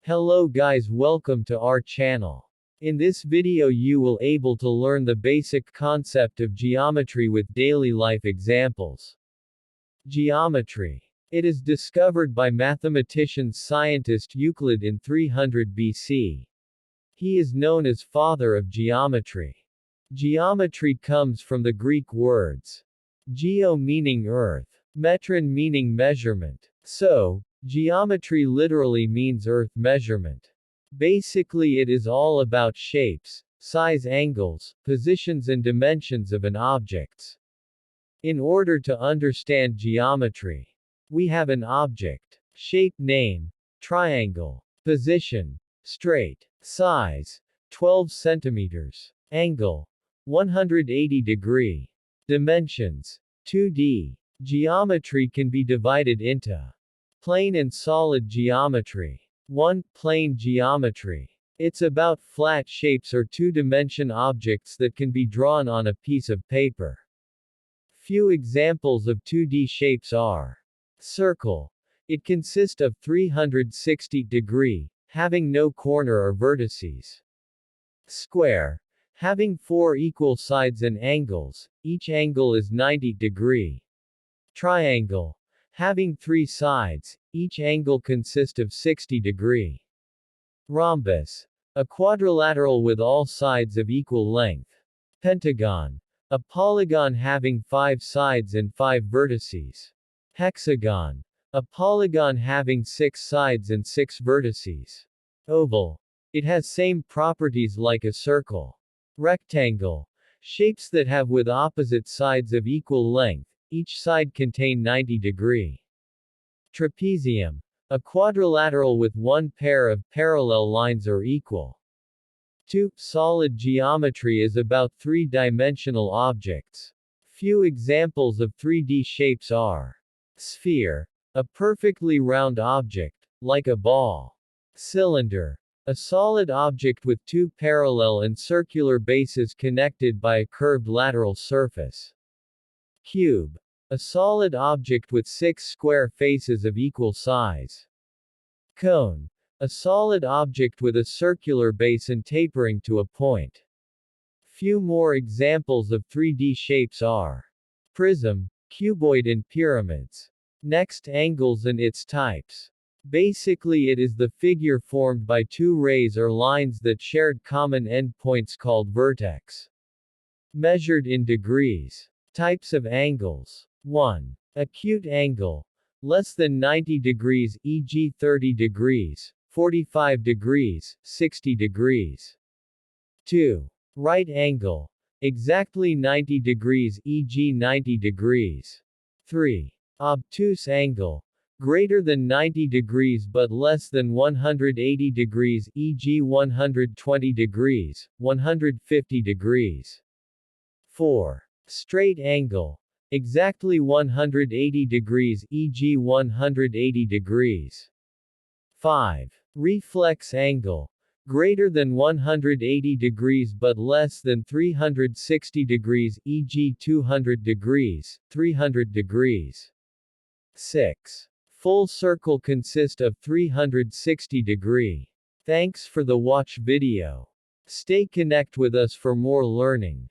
Hello guys, welcome to our channel. In this video you will able to learn the basic concept of geometry with daily life examples. Geometry. It is discovered by mathematician scientist Euclid in 300 BC. He is known as father of geometry. Geometry comes from the Greek words geo meaning earth, metron meaning measurement. So, geometry literally means earth measurement. Basically it is all about shapes, size, angles, positions and dimensions of an objects. In order to understand geometry, we have an object, shape name, triangle, position, straight, size, 12 centimeters, angle, 180 degree, dimensions, 2D. Geometry can be divided into plane and solid geometry. 1. Plane geometry. It's about flat shapes or two-dimension objects that can be drawn on a piece of paper. Few examples of 2D shapes are circle. It consists of 360 degree, having no corner or vertices. Square. Having 4 equal sides and angles, each angle is 90 degree. Triangle. Having 3 sides, each angle consists of 60 degree. Rhombus. A quadrilateral with all sides of equal length. Pentagon. A polygon having 5 sides and 5 vertices. Hexagon. A polygon having 6 sides and 6 vertices. Oval. It has same properties like a circle. Rectangle. Shapes that have with opposite sides of equal length, each side contain 90 degree. Trapezium. A quadrilateral with one pair of parallel lines or equal. 2. Solid geometry is about three-dimensional objects. Few examples of 3D shapes are sphere. A perfectly round object, like a ball. Cylinder. A solid object with 2 parallel and circular bases connected by a curved lateral surface. Cube. A solid object with 6 square faces of equal size. Cone. A solid object with a circular base and tapering to a point. Few more examples of 3D shapes are prism, cuboid and pyramids. Next, angles and its types. Basically it is the figure formed by 2 rays or lines that shared common endpoints called vertex. Measured in degrees. Types of angles. 1. Acute angle. Less than 90 degrees, e.g. 30 degrees, 45 degrees, 60 degrees. 2. Right angle. Exactly 90 degrees, e.g. 90 degrees. 3. Obtuse angle. Greater than 90 degrees but less than 180 degrees, e.g. 120 degrees, 150 degrees. 4. Straight angle. Exactly 180 degrees, e.g. 180 degrees. 5. Reflex angle. Greater than 180 degrees but less than 360 degrees, e.g. 200 degrees, 300 degrees. 6. Full circle consists of 360 degree. Thanks for the watch video. Stay connect with us for more learning.